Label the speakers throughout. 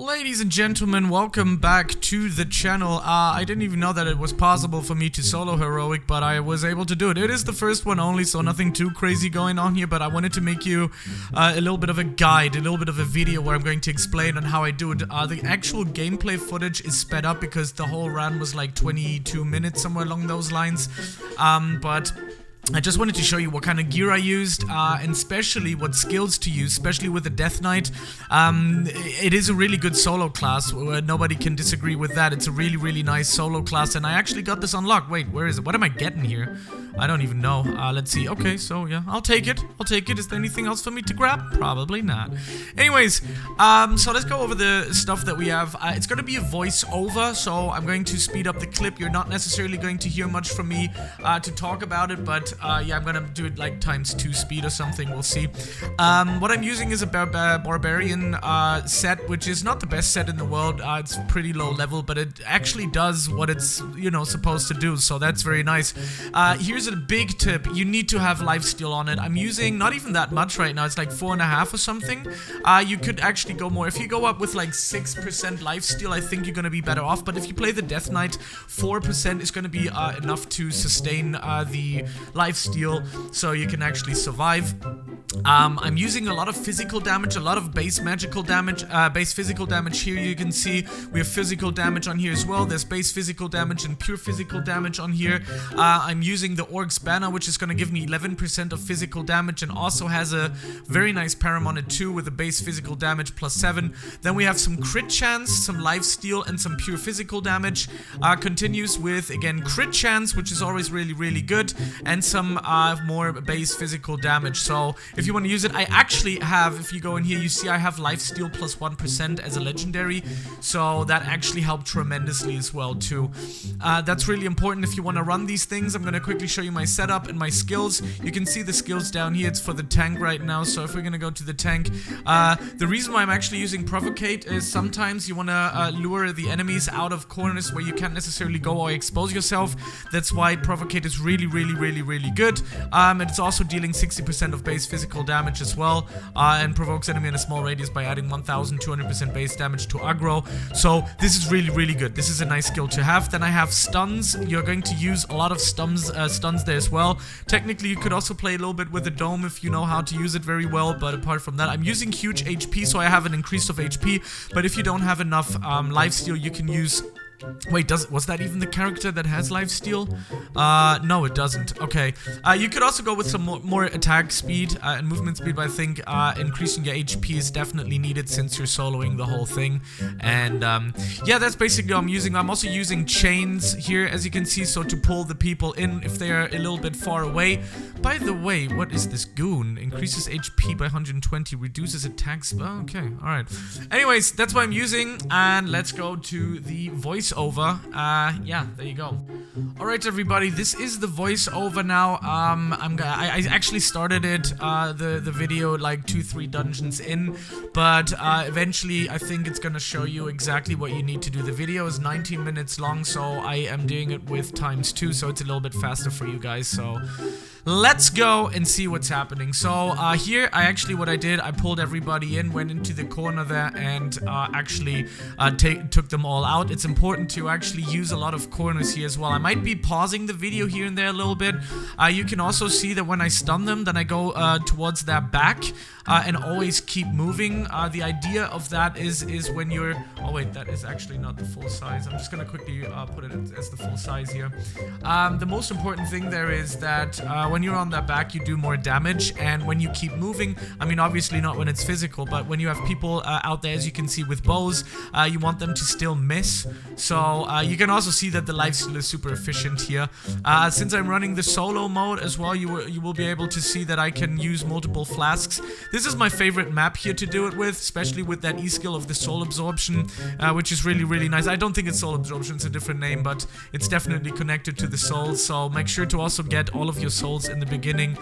Speaker 1: Ladies and gentlemen, welcome back to the channel. I didn't even know that it was possible for me to solo heroic, but I was able to do it. It is the first one only, so nothing too crazy going on here, but I wanted to make you a little bit of a guide, a little bit of a video where I'm going to explain on how I do it. The actual gameplay footage is sped up because the whole run was like 22 minutes, somewhere along those lines, but I just wanted to show you what kind of gear I used, and especially what skills to use, especially with the Death Knight. It is a really good solo class, nobody can disagree with that. It's a really nice solo class, and I actually got this unlocked. Wait, where is it? What am I getting here? I don't even know. Let's see. Okay, so yeah, I'll take it. Is there anything else for me to grab? Probably not. Anyways, so let's go over the stuff that we have. It's going to be a voice-over, so I'm going to speed up the clip. You're not necessarily going to hear much from me to talk about it, but yeah, I'm gonna do it like ×2 speed or something, we'll see. What I'm using is a barbarian set, which is not the best set in the world. It's pretty low level, but it actually does what it's, you know, supposed to do, so that's very nice. Here's a big tip: you need to have lifesteal on it. I'm using not even that much right now, it's like 4.5 or something. You could actually go more. If you go up with like 6% lifesteal, I think you're gonna be better off, but if you play the Death Knight, 4% is gonna be enough to sustain the lifesteal, so you can actually survive. I'm using a lot of physical damage, a lot of base magical damage, base physical damage. Here you can see we have physical damage on here as well. There's base physical damage and pure physical damage on here. I'm using the Orc's Banner, which is going to give me 11% of physical damage and also has a very nice param on it too, with a base physical damage +7. Then we have some crit chance, some lifesteal, and some pure physical damage. Continues with, again, crit chance, which is always really good, and some more base physical damage. So if you want to use it, I actually have, if you go in here, you see I have lifesteal +1% as a legendary, so that actually helped tremendously as well too. That's really important if you want to run these things. I'm going to quickly show you my setup and my skills. You can see the skills down here. It's for the tank right now, so if we're going to go to the tank, the reason why I'm actually using Provocate is sometimes you want to lure the enemies out of corners where you can't necessarily go or expose yourself. That's why Provocate is really good. And it's also dealing 60% of base physical damage as well, and provokes enemy in a small radius by adding 1200% base damage to aggro. So this is really good. This is a nice skill to have. Then I have stuns. You're going to use a lot of stuns there as well. Technically, you could also play a little bit with the dome if you know how to use it very well, but apart from that, I'm using huge HP, so I have an increase of HP, but if you don't have enough lifesteal, you can use... Wait, was that even the character that has lifesteal? No, it doesn't. Okay. You could also go with some more attack speed and movement speed, but I think increasing your HP is definitely needed since you're soloing the whole thing. And yeah, that's basically what I'm using. I'm also using chains here, as you can see, so to pull the people in if they're a little bit far away. By the way, what is this goon? Increases HP by 120, reduces attack speed. Oh, okay, alright. Anyways, that's what I'm using, and let's go to the voiceover. Yeah, there you go. Alright everybody, this is the voiceover now. I actually started it, the video like 2-3 dungeons in, but eventually I think it's gonna show you exactly what you need to do. The video is 19 minutes long, so I am doing it with ×2, so it's a little bit faster for you guys, so... Let's go and see what's happening. So, here, what I did, I pulled everybody in, went into the corner there, and actually took them all out. It's important to actually use a lot of corners here as well. I might be pausing the video here and there a little bit. You can also see that when I stun them, then I go towards their back and always keep moving. The idea of that is when you're... Oh wait, that is actually not the full size. I'm just gonna quickly put it as the full size here. The most important thing there is that when you're on their back, you do more damage, and when you keep moving, I mean, obviously not when it's physical, but when you have people out there, as you can see with bows, you want them to still miss. So you can also see that the lifesteal is super efficient here. Since I'm running the solo mode as well, you will be able to see that I can use multiple flasks. This is my favorite map here to do it with, especially with that E-skill of the soul absorption, which is really nice. I don't think it's soul absorption, it's a different name, but it's definitely connected to the soul, so make sure to also get all of your souls souls in the beginning,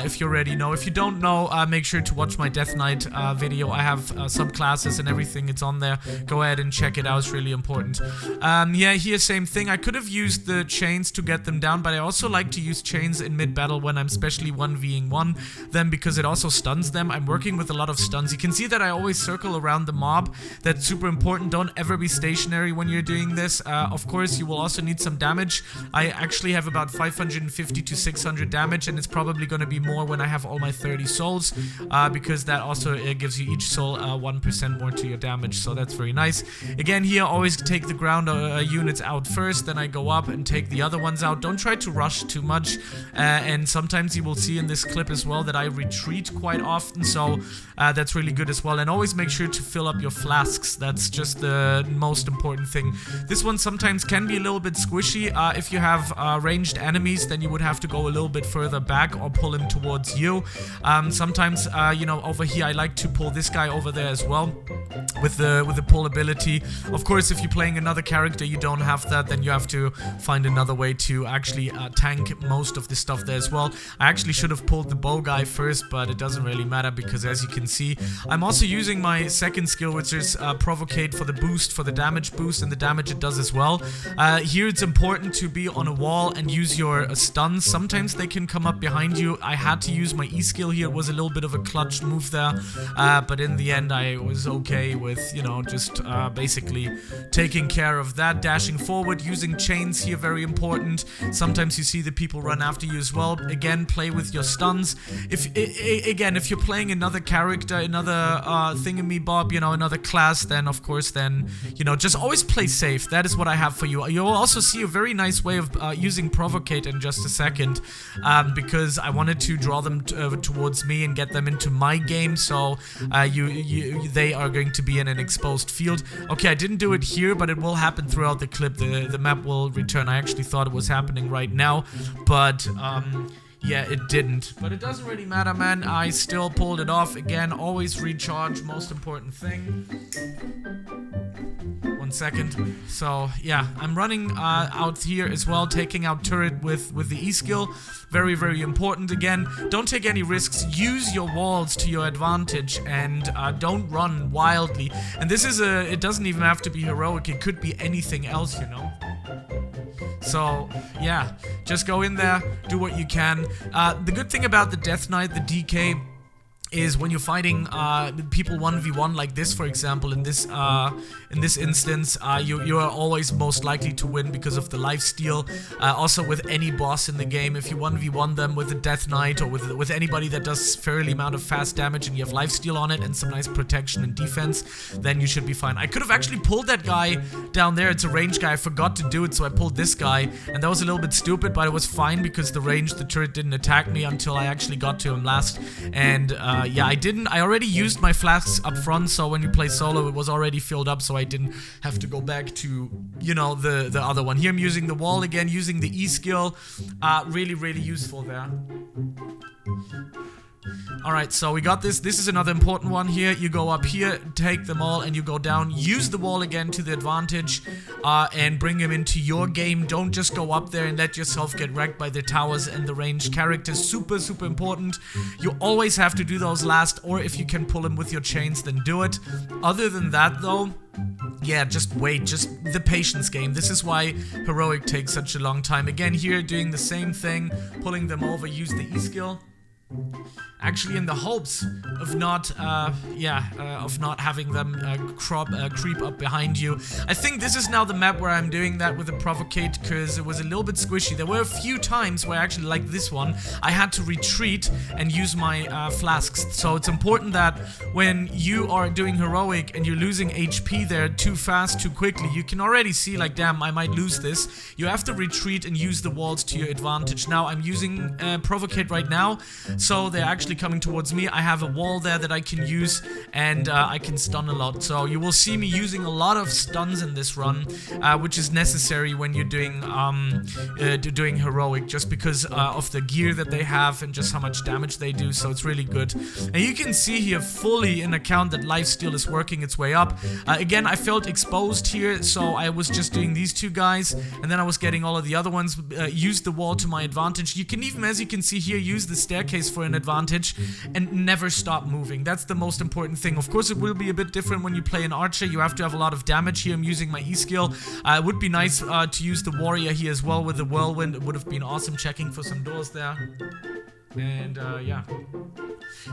Speaker 1: if you already know. If you don't know, make sure to watch my Death Knight video. I have subclasses and everything, it's on there. Go ahead and check it out, it's really important. Yeah, here same thing. I could have used the chains to get them down, but I also like to use chains in mid-battle when I'm especially 1v1 them, because it also stuns them. I'm working with a lot of stuns. You can see that I always circle around the mob. That's super important. Don't ever be stationary when you're doing this. Of course, you will also need some damage. I actually have about 550 to 600 damage, and it's probably going to be more when I have all my 30 souls, because that also gives you each soul 1% more to your damage, so that's very nice. Again, here, always take the ground units out first, then I go up and take the other ones out. Don't try to rush too much, and sometimes you will see in this clip as well that I retreat quite often, so that's really good as well. And always make sure to fill up your flasks. That's just the most important thing. This one sometimes can be a little bit squishy. If you have ranged enemies, then you would have to go a little bit further back or pull him towards you. Sometimes, you know, over here I like to pull this guy over there as well with the pull ability. Of course, if you're playing another character, you don't have that, then you have to find another way to actually tank most of the stuff there as well. I actually should have pulled the bow guy first, but it doesn't really matter, because as you can see, I'm also using my second skill, which is Provocate, for the boost, for the damage boost and the damage it does as well. Here it's important to be on a wall and use your stuns. Sometimes they can come up behind you. I had to use my E skill here. It was a little bit of a clutch move there, but in the end I was okay with, you know, just basically taking care of that. Dashing forward, using chains here, very important. Sometimes you see the people run after you as well. Again, play with your stuns. Again, if you're playing another character, another thingamabob, you know, another class, then of course, then, you know, just always play safe. That is what I have for you. You'll also see a very nice way of using Provocate in just a second, because I wanted to draw them towards me and get them into my game, so they are going to be in an exposed field. Okay, I didn't do it here, but it will happen throughout the clip. The map will return. I actually thought it was happening right now, but yeah, it didn't. But it doesn't really matter, man. I still pulled it off. Again, always recharge, most important thing. 1 second. So, yeah, I'm running out here as well, taking out turret with the E skill. Very, very important. Again, don't take any risks. Use your walls to your advantage, and don't run wildly. And this is it doesn't even have to be heroic. It could be anything else, you know. So, yeah, just go in there, do what you can. The good thing about the Death Knight, the DK, is when you're fighting people 1v1 like this, for example, in this instance, you are always most likely to win because of the lifesteal. Also with any boss in the game, if you 1v1 them with a Death Knight or with anybody that does fairly amount of fast damage and you have lifesteal on it and some nice protection and defense, then you should be fine. I could have actually pulled that guy down there. It's a range guy. I forgot to do it, so I pulled this guy, and that was a little bit stupid, but it was fine because the turret didn't attack me until I actually got to him last. And yeah, I already used my flasks up front, so when you play solo, it was already filled up, so I didn't have to go back to, you know, the other one. Here I'm using the wall again, using the E skill. Really, really useful there. Alright, so we got this. This is another important one here. You go up here, take them all, and you go down. Use the wall again to the advantage, and bring them into your game. Don't just go up there and let yourself get wrecked by the towers and the ranged characters. Super, super important. You always have to do those last, or if you can pull them with your chains, then do it. Other than that, though, yeah, just wait. Just the patience game. This is why heroic takes such a long time. Again, here, doing the same thing, pulling them over, use the E skill. Actually, in the hopes of not having them creep up behind you. I think this is now the map where I'm doing that with the Provocate, because it was a little bit squishy. There were a few times where actually, like this one, I had to retreat and use my flasks. So it's important that when you are doing heroic and you're losing HP there too fast, too quickly, you can already see, like, damn, I might lose this. You have to retreat and use the walls to your advantage. Now, I'm using Provocate right now. so they're actually coming towards me. I have a wall there that I can use, and I can stun a lot. So you will see me using a lot of stuns in this run, which is necessary when you're doing heroic, just because of the gear that they have and just how much damage they do. So it's really good. And you can see here fully in account that lifesteal is working its way up. Again, I felt exposed here, so I was just doing these two guys, and then I was getting all of the other ones. Use the wall to my advantage. You can even, as you can see here, use the staircase for an advantage and never stop moving. That's the most important thing. Of course, it will be a bit different when you play an archer. You have to have a lot of damage here. I'm using my E skill. It would be nice to use the warrior here as well with the whirlwind. It would have been awesome, checking for some doors there. And yeah,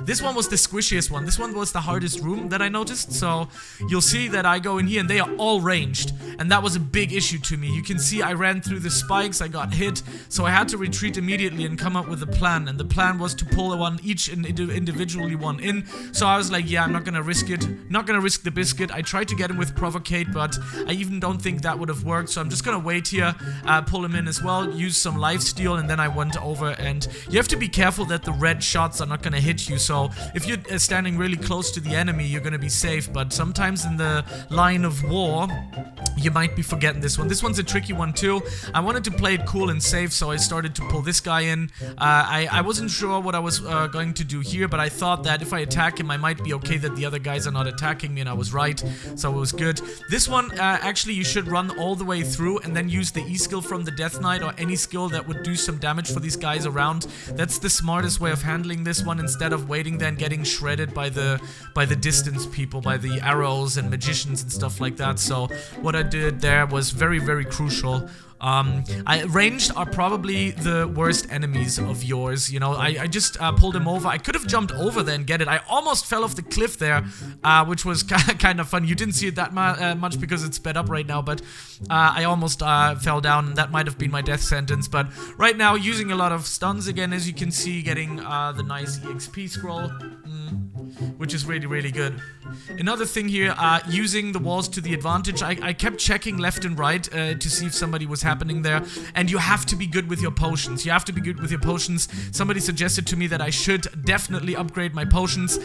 Speaker 1: this one was the squishiest one. This one was the hardest room that I noticed. So you'll see that I go in here and they are all ranged, and that was a big issue to me. You can see I ran through the spikes, I got hit, so I had to retreat immediately and come up with a plan. And the plan was to pull one each and individually one in. So I was like, yeah, I'm not gonna risk it, not gonna risk the biscuit. I tried to get him with provocate, but I even don't think that would have worked. So I'm just gonna wait here, pull him in as well, use some lifesteal, and then I went over. And you have to be careful that the red shots are not going to hit you. So if you're standing really close to the enemy, you're going to be safe, but sometimes in the line of war you might be forgetting this one. This one's a tricky one too. I wanted to play it cool and safe, so I started to pull this guy in. I wasn't sure what I was going to do here, but I thought that if I attack him, I might be okay that the other guys are not attacking me, and I was right, so it was good. This one, actually, you should run all the way through and then use the E skill from the Death Knight or any skill that would do some damage for these guys around. That's the smartest way of handling this one, instead of waiting there and getting shredded by the distance people, by the arrows and magicians and stuff like that. So what I did there was very, very crucial. Ranged are probably the worst enemies of yours, you know. I just pulled him over. I could have jumped over there and get it. I almost fell off the cliff there, which was kind of fun. You didn't see it that much because it's sped up right now, but I almost fell down, and that might have been my death sentence. But right now, using a lot of stuns again, as you can see, getting the nice EXP scroll, which is really, really good. Another thing here, using the walls to the advantage. I kept checking left and right to see if somebody was happening there, and you have to be good with your potions. You have to be good with your potions. Somebody suggested to me that I should definitely upgrade my potions,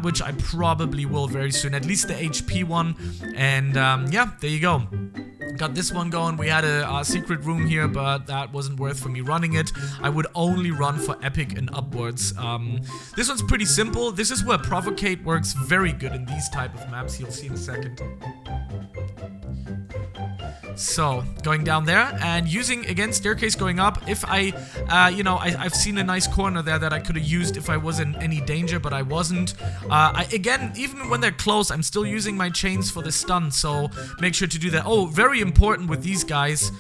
Speaker 1: which I probably will very soon, at least the HP one. And yeah, there you go. Got this one going. We had a secret room here, but that wasn't worth for me running it. I would only run for epic and upwards. This one's pretty simple. This is where provocate works very good in these type of maps. You'll see in a second. So, going down there and using, again, staircase going up. If you know, I've seen a nice corner there that I could have used if I was in any danger, but I wasn't. Again, even when they're close, I'm still using my chains for the stun, so make sure to do that. Oh, very important with these guys.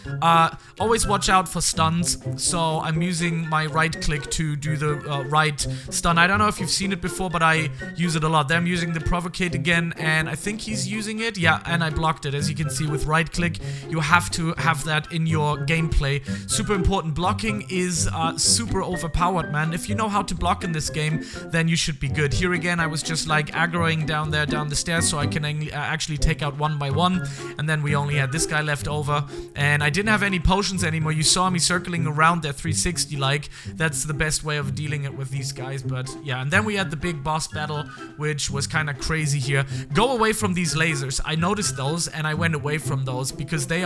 Speaker 1: Always watch out for stuns, so I'm using my right click to do the right stun. I don't know if you've seen it before, but I use it a lot. Then I'm using the provocate again, and I think he's using it. Yeah, and I blocked it. As you can see, with right click, you have to have that in your gameplay. Super important. Blocking is super overpowered, man. If you know how to block in this game, then you should be good. Here again, I was just like aggroing down the stairs so I can actually take out one by one, and then we only had this guy left over, and I didn't have any potions anymore. You saw me circling around there 360 like. That's the best way of dealing it with these guys. But yeah, and then we had the big boss battle, which was kind of crazy here. Go away from these lasers. I noticed those and I went away from those because they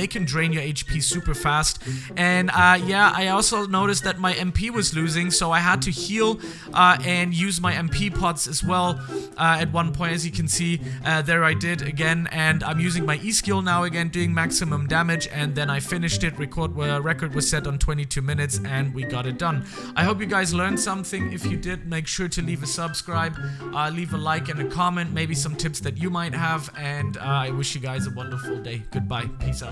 Speaker 1: can drain your HP super fast. And yeah, I also noticed that my MP was losing, so I had to heal and use my MP pots as well at one point. As you can see, there I did again, and I'm using my E skill now again, doing maximum damage, and then I finished it. Record record was set on 22 minutes, and we got it done. I hope you guys learned something. If you did, make sure to leave a subscribe, leave a like and a comment, maybe some tips that you might have, and I wish you guys a wonderful day. Goodbye. Peace out.